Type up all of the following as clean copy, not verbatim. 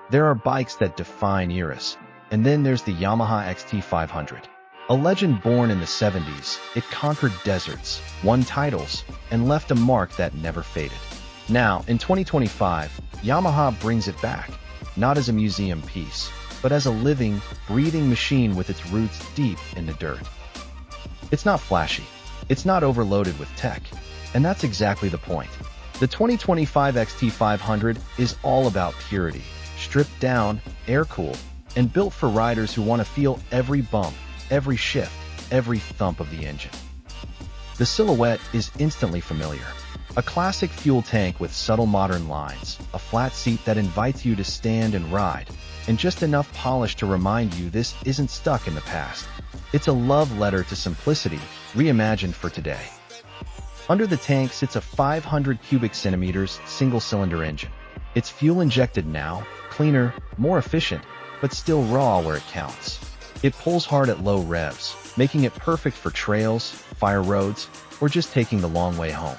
There are bikes that define eras, and then there's the Yamaha XT 500. A legend born in the 70s, it conquered deserts, won titles, and left a mark that never faded. Now, in 2025, Yamaha brings it back, not as a museum piece, but as a living, breathing machine with its roots deep in the dirt. It's not flashy, it's not overloaded with tech, and that's exactly the point. The 2025 XT 500 is all about purity, stripped down, air-cooled, and built for riders who want to feel every bump, every shift, every thump of the engine. The silhouette is instantly familiar. A classic fuel tank with subtle modern lines, a flat seat that invites you to stand and ride, and just enough polish to remind you this isn't stuck in the past. It's a love letter to simplicity, reimagined for today. Under the tank sits a 500 cubic centimeters single-cylinder engine. It's fuel-injected now, cleaner, more efficient, but still raw where it counts. It pulls hard at low revs, making it perfect for trails, fire roads, or just taking the long way home.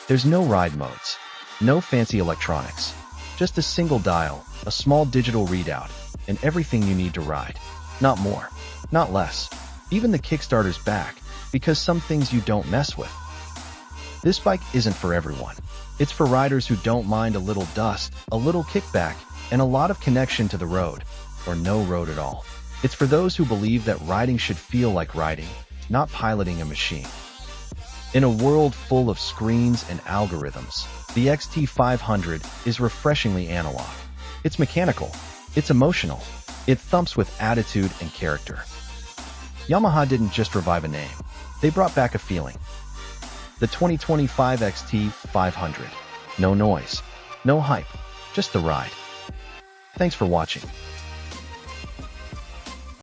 There's no ride modes, no fancy electronics, just a single dial, a small digital readout, and everything you need to ride. Not more, not less. Even the Kickstarter's back, because some things you don't mess with. This bike isn't for everyone. It's for riders who don't mind a little dust, a little kickback, and a lot of connection to the road, or no road at all. It's for those who believe that riding should feel like riding, not piloting a machine. In a world full of screens and algorithms, the XT 500 is refreshingly analog. It's mechanical, it's emotional, it thumps with attitude and character. Yamaha didn't just revive a name, they brought back a feeling. The 2025 XT 500. No noise, no hype, just the ride. Thanks for watching.